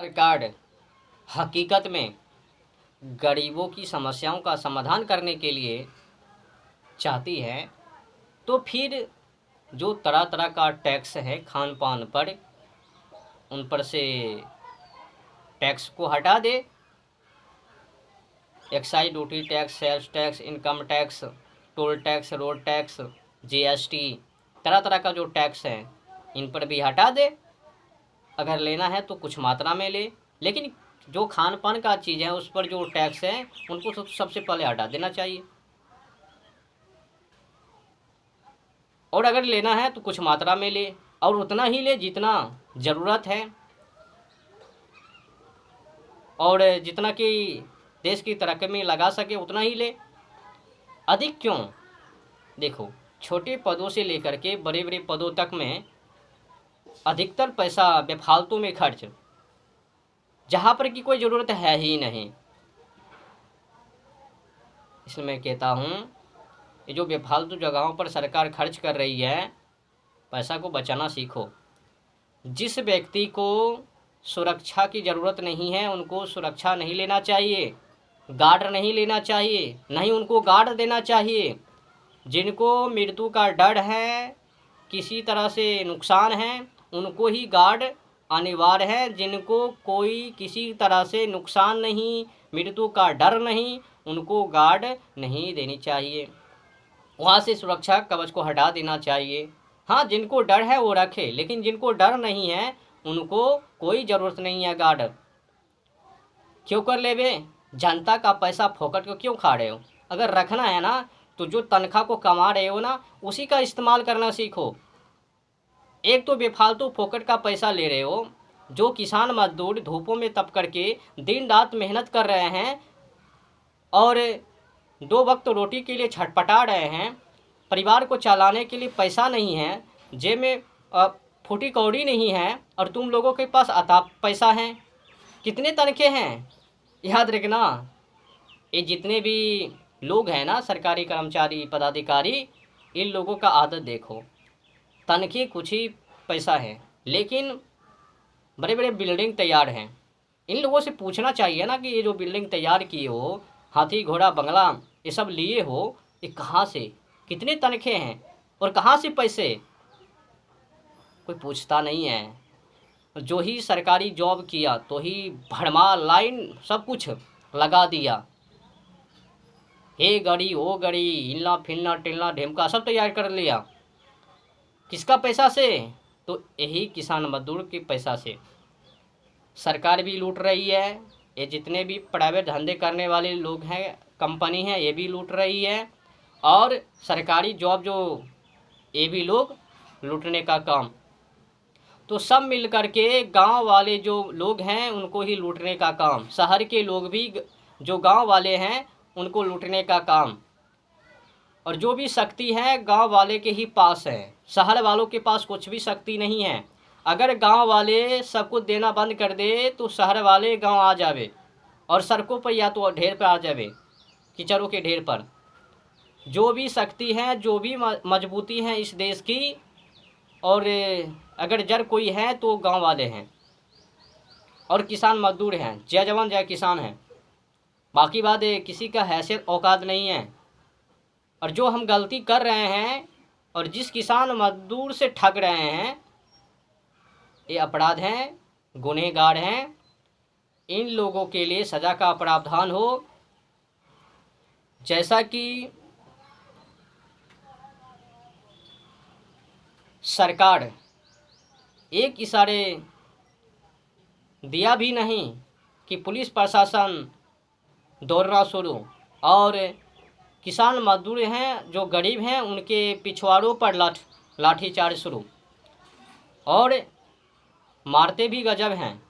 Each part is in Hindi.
सरकार हकीकत में गरीबों की समस्याओं का समाधान करने के लिए चाहती है तो फिर जो तरह तरह का टैक्स है खान पान पर, उन पर से टैक्स को हटा दे। Excise duty tax, sales tax, income tax, toll tax, road tax, GST, तरह तरह का जो टैक्स है इन पर भी हटा दे। अगर लेना है तो कुछ मात्रा में ले, लेकिन जो खान पान का चीज़ है उस पर जो टैक्स है उनको तो सबसे पहले हटा देना चाहिए। और अगर लेना है तो कुछ मात्रा में ले, और उतना ही ले जितना ज़रूरत है और जितना कि देश की तरक्की में लगा सके उतना ही ले। अधिक क्यों? देखो, छोटे पदों से लेकर के बड़े बड़े पदों तक में अधिकतर पैसा बेफालतू में खर्च, जहाँ पर कि कोई ज़रूरत है ही नहीं। इसलिए मैं कहता हूँ ये जो बेफालतू जगहों पर सरकार खर्च कर रही है, पैसा को बचाना सीखो। जिस व्यक्ति को सुरक्षा की ज़रूरत नहीं है उनको सुरक्षा नहीं लेना चाहिए, गार्ड नहीं लेना चाहिए, नहीं उनको गार्ड देना चाहिए। जिनको मृत्यु का डर है, किसी तरह से नुकसान है, उनको ही गार्ड अनिवार्य है। जिनको कोई किसी तरह से नुकसान नहीं, मृत्यु का डर नहीं, उनको गार्ड नहीं देनी चाहिए। वहाँ से सुरक्षा कवच को हटा देना चाहिए। हाँ, जिनको डर है वो रखे, लेकिन जिनको डर नहीं है उनको कोई ज़रूरत नहीं है गार्ड। क्यों कर ले बे? जनता का पैसा फोकट को क्यों खा रहे हो? अगर रखना है ना तो जो तनख्वाह को कमा रहे हो ना उसी का इस्तेमाल करना सीखो। एक तो बेफालतू फोकट का पैसा ले रहे हो। जो किसान मजदूर धूपों में तप करके दिन रात मेहनत कर रहे हैं और 2 वक्त रोटी के लिए छटपटा रहे हैं, परिवार को चलाने के लिए पैसा नहीं है, जेब में फूटी कौड़ी नहीं है, और तुम लोगों के पास अता पैसा है। कितने तनखे हैं याद रखना। ये जितने भी लोग हैं ना, सरकारी कर्मचारी पदाधिकारी, इन लोगों का आदत देखो। तनखे कुछ ही पैसा है, लेकिन बड़े बड़े बिल्डिंग तैयार हैं। इन लोगों से पूछना चाहिए ना कि ये जो बिल्डिंग तैयार किए हो, हाथी घोड़ा बंगला ये सब लिए हो, ये कहाँ से, कितने तनखे हैं और कहाँ से पैसे? कोई पूछता नहीं है। जो ही सरकारी जॉब किया तो ही भड़मार लाइन सब कुछ लगा दिया। हे गड़ी ओ गड़ी, हिलना फिरना टिलना ढेमका सब तैयार कर लिया। किसका पैसा से? तो यही किसान मजदूर के पैसा से। सरकार भी लूट रही है, ये जितने भी प्राइवेट धंधे करने वाले लोग हैं, कंपनी हैं, ये भी लूट रही है, और सरकारी जॉब जो ये भी लोग लूटने का काम। तो सब मिल कर के गांव वाले जो लोग हैं उनको ही लूटने का काम, शहर के लोग भी जो गांव वाले हैं उनको लूटने का काम। और जो भी शक्ति है गांव वाले के ही पास है, शहर वालों के पास कुछ भी शक्ति नहीं है। अगर गांव वाले सब कुछ देना बंद कर दे तो शहर वाले गांव आ जावे और सड़कों पर या तो ढेर पर आ जावे, कीचड़ों के ढेर पर। जो भी शक्ति है, जो भी मजबूती है इस देश की, और अगर जड़ कोई है तो गांव वाले हैं और किसान मजदूर हैं। जय जवान जय किसान हैं। बाकी बात है किसी का हैसियत औकात नहीं है। और जो हम गलती कर रहे हैं और जिस किसान मजदूर से ठग रहे हैं, ये अपराध हैं, गुनहगार हैं। इन लोगों के लिए सज़ा का प्रावधान हो। जैसा कि सरकार एक इशारे दिया भी नहीं कि पुलिस प्रशासन दौड़ना शुरू, और किसान मजदूर हैं जो गरीब हैं उनके पिछवाड़ों पर लाठीचार्ज शुरू, और मारते भी गजब हैं।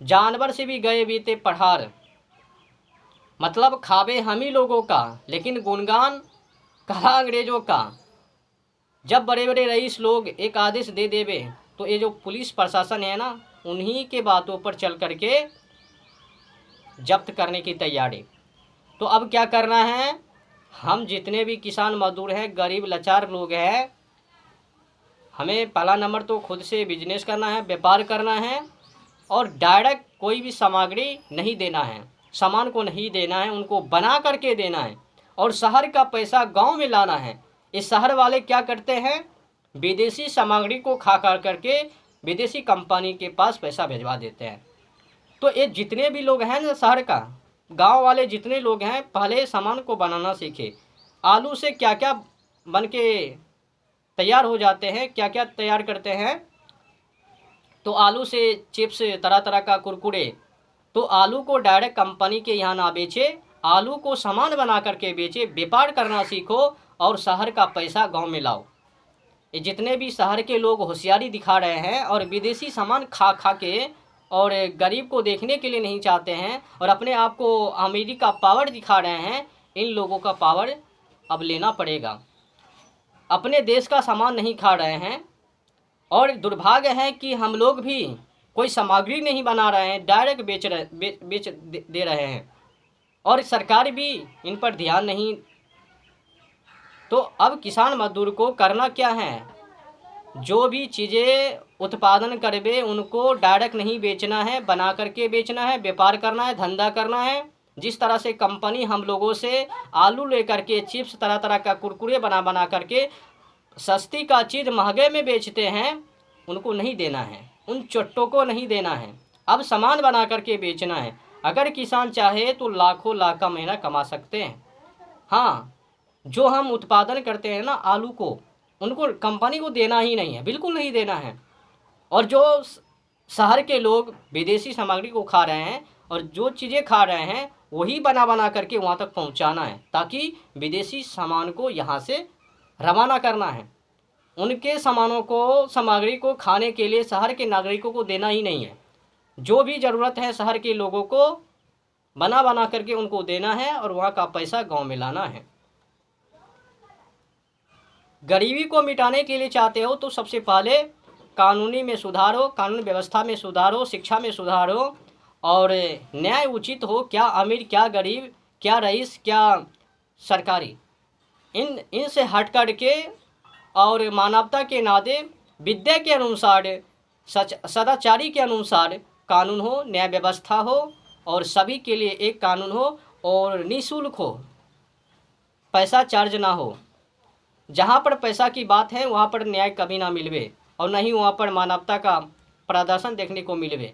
जानवर से भी गए बीते पहाड़। मतलब खावे हम ही लोगों का, लेकिन गुणगान कहा अंग्रेजों का। जब बड़े बड़े रईस लोग एक आदेश दे देवे तो ये जो पुलिस प्रशासन है ना, उन्हीं के बातों पर चल करके जब्त करने की तैयारी। तो अब क्या करना है? हम जितने भी किसान मजदूर हैं, गरीब लाचार लोग हैं, हमें पहला नंबर तो खुद से बिजनेस करना है, व्यापार करना है, और डायरेक्ट कोई भी सामग्री नहीं देना है, सामान को नहीं देना है, उनको बना करके देना है और शहर का पैसा गांव में लाना है। इस शहर वाले क्या करते हैं, विदेशी सामग्री को खा कर करके विदेशी कंपनी के पास पैसा भिजवा देते हैं। तो ये जितने भी लोग हैं ना शहर का, गांव वाले जितने लोग हैं, पहले सामान को बनाना सीखे। आलू से क्या क्या बन के तैयार हो जाते हैं, क्या क्या तैयार करते हैं। तो आलू से चिप्स, तरह तरह का कुरकुरे। तो आलू को डायरेक्ट कंपनी के यहाँ ना बेचे, आलू को सामान बना करके बेचे, व्यापार करना सीखो और शहर का पैसा गांव में लाओ। ये जितने भी शहर के लोग होशियारी दिखा रहे हैं और विदेशी सामान खा खा के और गरीब को देखने के लिए नहीं चाहते हैं और अपने आप को अमीरी का पावर दिखा रहे हैं, इन लोगों का पावर अब लेना पड़ेगा। अपने देश का सामान नहीं खा रहे हैं और दुर्भाग्य है कि हम लोग भी कोई सामग्री नहीं बना रहे हैं, डायरेक्ट बेच दे रहे हैं और सरकार भी इन पर ध्यान नहीं। तो अब किसान मजदूर को करना क्या है, जो भी चीज़ें उत्पादन करवे उनको डायरेक्ट नहीं बेचना है, बना करके बेचना है, व्यापार करना है, धंधा करना है। जिस तरह से कंपनी हम लोगों से आलू लेकर के चिप्स, तरह तरह का कुरकुरे बना करके सस्ती का चीज़ महंगे में बेचते हैं, उनको नहीं देना है, उन चट्टों को नहीं देना है। अब सामान बना करके बेचना है। अगर किसान चाहे तो लाखों लाख का महीना कमा सकते हैं। हाँ, जो हम उत्पादन करते हैं ना आलू को, उनको कंपनी को देना ही नहीं है, बिल्कुल नहीं देना है। और जो शहर के लोग विदेशी सामग्री को खा रहे हैं और जो चीज़ें खा रहे हैं वही बना करके वहाँ तक पहुँचाना है, ताकि विदेशी सामान को यहाँ से रवाना करना है। उनके सामानों को, सामग्री को खाने के लिए शहर के नागरिकों को देना ही नहीं है। जो भी ज़रूरत है शहर के लोगों को बना करके उनको देना है और वहाँ का पैसा गांव में लाना है। गरीबी को मिटाने के लिए चाहते हो तो सबसे पहले कानूनी में सुधार हो, कानून व्यवस्था में सुधार हो, शिक्षा में सुधार हो और न्याय उचित हो। क्या अमीर, क्या गरीब, क्या रईस, क्या सरकारी, इनसे हट कर के और मानवता के नाते विद्या के अनुसार, सदाचारी के अनुसार कानून हो, न्याय व्यवस्था हो और सभी के लिए एक कानून हो और निःशुल्क हो, पैसा चार्ज ना हो। जहाँ पर पैसा की बात है वहाँ पर न्याय कभी ना मिलवे और नहीं वहाँ पर मानवता का प्रदर्शन देखने को मिलवे।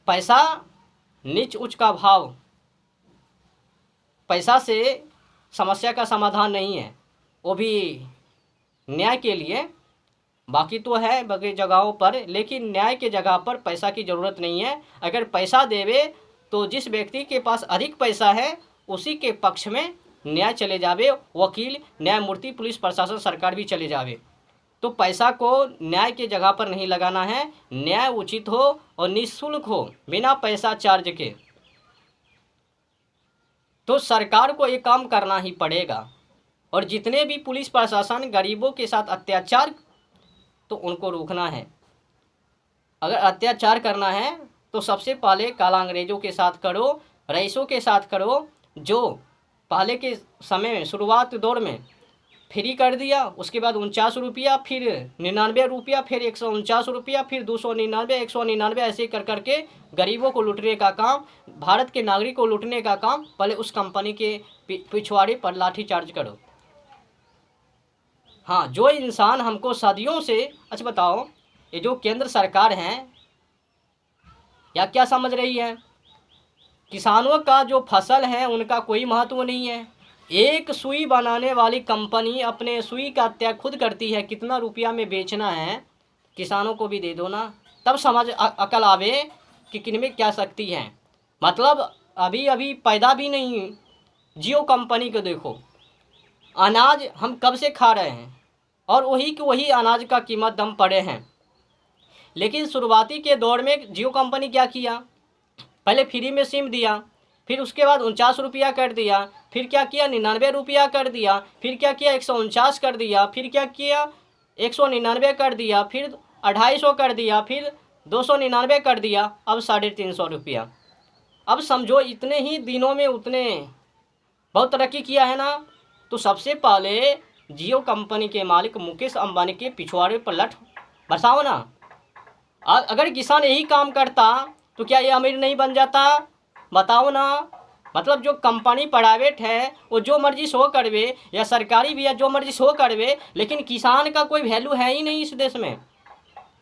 पैसा नीच उच्च का भाव, पैसा से समस्या का समाधान नहीं है, वो भी न्याय के लिए। बाकी तो है बाकी जगहों पर, लेकिन न्याय के जगह पर पैसा की ज़रूरत नहीं है। अगर पैसा देवे तो जिस व्यक्ति के पास अधिक पैसा है उसी के पक्ष में न्याय चले जावे, वकील, न्यायमूर्ति, पुलिस प्रशासन, सरकार भी चले जावे। तो पैसा को न्याय के जगह पर नहीं लगाना है। न्याय उचित हो और निःशुल्क हो, बिना पैसा चार्ज के। तो सरकार को ये काम करना ही पड़ेगा। और जितने भी पुलिस प्रशासन गरीबों के साथ अत्याचार, तो उनको रोकना है। अगर अत्याचार करना है तो सबसे पहले काला अंग्रेज़ों के साथ करो, रईसों के साथ करो, जो पहले के समय में शुरुआत दौर में फ्री कर दिया, उसके बाद 49 रुपया, फिर 99 रुपया, फिर 149 रुपया, फिर 299, 199, ऐसे कर करके गरीबों को लूटने का काम, भारत के नागरिक को लूटने का काम, पहले उस कंपनी के पिछवाड़े पर लाठी चार्ज करो। हाँ, जो इंसान हमको सदियों से, अच्छा बताओ, ये जो केंद्र सरकार है या क्या समझ रही है, किसानों का जो फसल है उनका कोई महत्व नहीं है। एक सुई बनाने वाली कंपनी अपने सुई का त्याग खुद करती है, कितना रुपया में बेचना है, किसानों को भी दे दो ना, तब समझ अकल आवे कि किनमें क्या शक्ति है। मतलब अभी अभी पैदा भी नहीं। जियो कंपनी को देखो, अनाज हम कब से खा रहे हैं और वही अनाज का कीमत दम पड़े हैं। लेकिन शुरुआती के दौर में जियो कंपनी क्या किया, पहले फ्री में सिम दिया, फिर उसके बाद 49 रुपया कर दिया, फिर क्या किया 99 रुपया कर दिया, फिर क्या किया 149 कर दिया, फिर क्या किया 199 कर दिया, फिर 250 कर दिया, फिर 299 कर दिया, अब 350 रुपया। अब समझो इतने ही दिनों में उतने बहुत तरक्की किया है ना। तो सबसे पहले जियो कंपनी के मालिक मुकेश अंबानी के पिछवाड़े पर लठ बरसाओ ना। अगर किसान यही काम करता तो क्या ये अमीर नहीं बन जाता? बताओ ना। मतलब जो कंपनी प्राइवेट है वो जो मर्जी शो करवे, या सरकारी भी है जो मर्जी शो करवे, लेकिन किसान का कोई वैल्यू है ही नहीं इस देश में।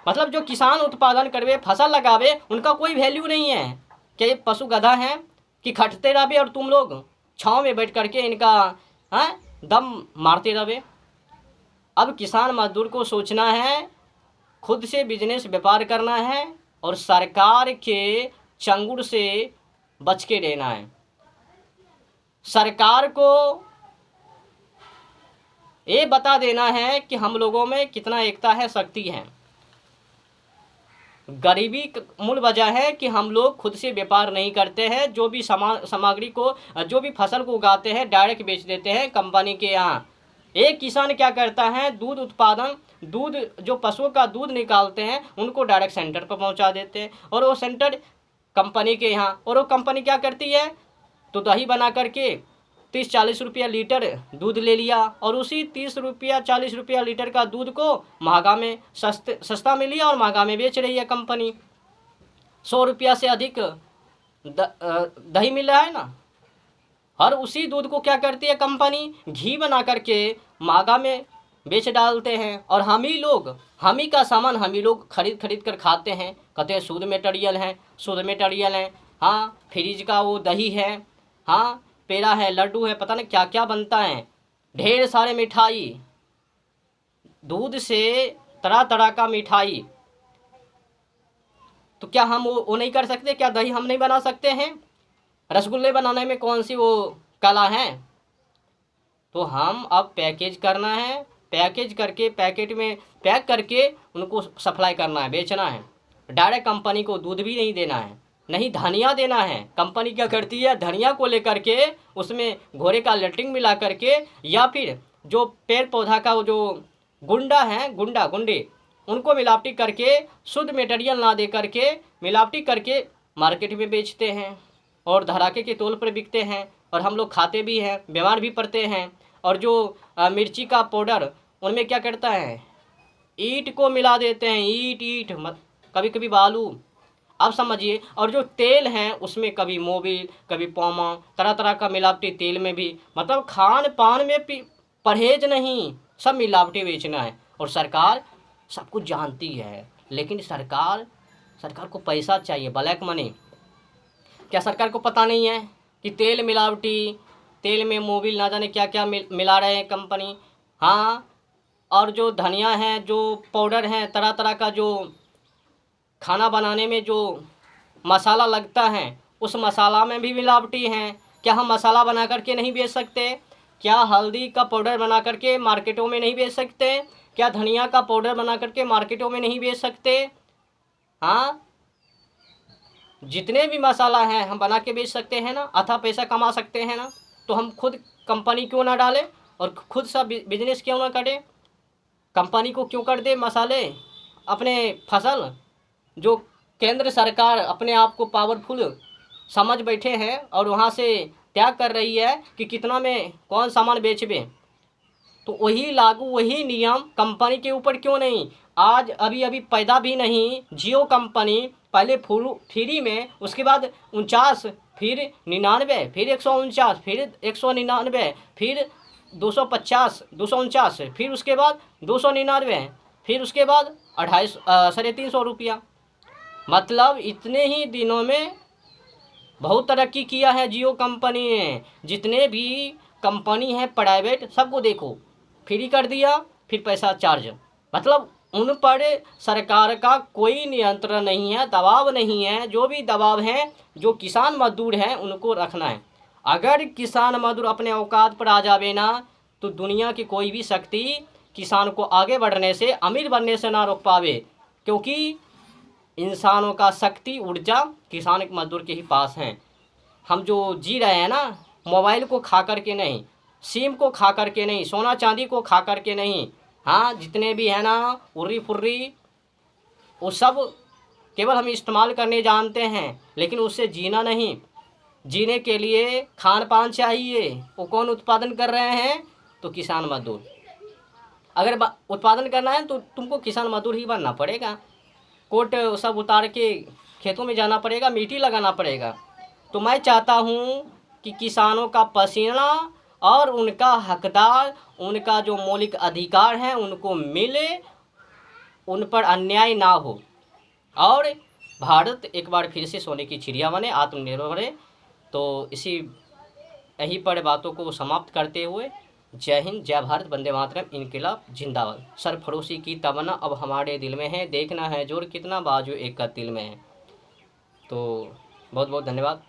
मतलब जो किसान उत्पादन करवे, फसल लगावे, उनका कोई वैल्यू नहीं है। क्या ये पशु गधा हैं कि खटते रहे और तुम लोग छाँव में बैठ करके इनका दम मारते रहे? अब किसान मजदूर को सोचना है, खुद से बिजनेस व्यापार करना है और सरकार के चंगुल से बच के रहना है। सरकार को ये बता देना है कि हम लोगों में कितना एकता है, शक्ति है। गरीबी मूल वजह है कि हम लोग खुद से व्यापार नहीं करते हैं। जो भी सामग्री को, जो भी फसल को उगाते हैं डायरेक्ट बेच देते हैं कंपनी के यहाँ। एक किसान क्या करता है, दूध उत्पादन, दूध जो पशुओं का दूध निकालते हैं उनको डायरेक्ट सेंटर पर पहुंचा देते हैं, और वो सेंटर कंपनी के यहाँ, और वो कंपनी क्या करती है, तो दही बना करके 30-40 रुपया लीटर दूध ले लिया, और उसी 30 रुपया 40 रुपया लीटर का दूध को महंगा में सस्ता में लिया और महंगा में बेच रही है कंपनी। 100 रुपया से अधिक दही मिल रहा है ना। और उसी दूध को क्या करती है कंपनी, घी बना करके महंगा में बेच डालते हैं, और हम ही का सामान हम ही लोग खरीद कर खाते हैं। कहते हैं शुद्ध मटेरियल है। हाँ, फ्रिज का वो दही है, हाँ पेड़ा है, लड्डू है, पता नहीं क्या क्या बनता है, ढेर सारे मिठाई, दूध से तरह तरह का मिठाई। तो क्या हम वो नहीं कर सकते? क्या दही हम नहीं बना सकते हैं? रसगुल्ले बनाने में कौन सी वो कला है? तो हम अब पैकेज करना है, पैकेज करके पैकेट में पैक करके उनको सप्लाई करना है, बेचना है। डायरेक्ट कंपनी को दूध भी नहीं देना है, नहीं धनिया देना है। कंपनी क्या करती है, धनिया को लेकर के उसमें घोड़े का लैट्रिन मिला करके, या फिर जो पेड़ पौधा का जो गुंडा है, गुंडे, उनको मिलावटी करके शुद्ध मटेरियल ना दे करके मिलावटी करके मार्केट में बेचते हैं और धड़ाके के तौल पर बिकते हैं, और हम लोग खाते भी हैं, बीमार भी पड़ते हैं। और जो मिर्ची का पाउडर, उनमें क्या करता है, ईंट को मिला देते हैं, ईंट कभी कभी बालू, अब समझिए। और जो तेल हैं उसमें कभी मोबिल, कभी पामा, तरह तरह का मिलावटी तेल में भी, मतलब खान पान में परहेज नहीं, सब मिलावटी बेचना है। और सरकार सब कुछ जानती है, लेकिन सरकार को पैसा चाहिए, ब्लैक मनी। क्या सरकार को पता नहीं है कि तेल मिलावटी, तेल में मोबिल ना जाने क्या क्या मिला रहे हैं कंपनी? हाँ, और जो धनिया है, जो पाउडर है, तरह तरह का जो खाना बनाने में जो मसाला लगता है, उस मसाला में भी मिलावटी हैं। क्या हम मसाला बना करके नहीं बेच सकते? क्या हल्दी का पाउडर बना करके मार्केटों में नहीं बेच सकते? क्या धनिया का पाउडर बना करके मार्केटों में नहीं बेच सकते? हाँ, जितने भी मसाला हैं हम बना के बेच सकते हैं ना, अच्छा पैसा कमा सकते हैं ना। तो हम खुद कंपनी क्यों ना डालें और खुद सा बिजनेस क्यों ना करें? कंपनी को क्यों कर दे मसाले अपने फसल? जो केंद्र सरकार अपने आप को पावरफुल समझ बैठे हैं और वहाँ से त्याग कर रही है कि कितना में कौन सामान बेचबे, तो वही लागू, वही नियम कंपनी के ऊपर क्यों नहीं? आज अभी पैदा भी नहीं जियो कंपनी, पहले फ्री में, उसके बाद 49, फिर 99, फिर 149, फिर 199, फिर 250, 249, फिर उसके बाद 299, फिर उसके बाद 350 रुपया। मतलब इतने ही दिनों में बहुत तरक्की किया है जियो कंपनी ने। जितने भी कंपनी है प्राइवेट, सबको देखो फ्री कर दिया, फिर पैसा चार्ज। मतलब उन पर सरकार का कोई नियंत्रण नहीं है, दबाव नहीं है। जो भी दबाव है, जो किसान मजदूर हैं उनको रखना है। अगर किसान मजदूर अपने औकात पर आ जावे ना, तो दुनिया की कोई भी शक्ति किसान को आगे बढ़ने से, अमीर बनने से ना रोक पावे। क्योंकि इंसानों का शक्ति, ऊर्जा किसान मजदूर के ही पास हैं। हम जो जी रहे हैं ना, मोबाइल को खा करके नहीं, सिम को खा करके नहीं, सोना चांदी को खा करके नहीं। हाँ, जितने भी है ना उर्री फुर्री, वो सब केवल हम इस्तेमाल करने जानते हैं, लेकिन उससे जीना नहीं। जीने के लिए खान पान चाहिए। वो कौन उत्पादन कर रहे हैं? तो किसान मजदूर। अगर उत्पादन करना है तो तुमको किसान मजदूर ही बनना पड़ेगा। कोट सब उतार के खेतों में जाना पड़ेगा, मिट्टी लगाना पड़ेगा। तो मैं चाहता हूँ कि किसानों का पसीना और उनका हकदार, उनका जो मौलिक अधिकार हैं उनको मिले, उन पर अन्याय ना हो और भारत एक बार फिर से सोने की चिड़िया बने, आत्मनिर्भर बने। तो इसी यहीं पर बातों को समाप्त करते हुए जय हिंद, जय भारत, वंदे मातरम, इनकलाब जिंदाबाद। सरफरोशी की तमन्ना अब हमारे दिल में है, देखना है जोर कितना बाजू एक का तिल में है। तो बहुत बहुत धन्यवाद।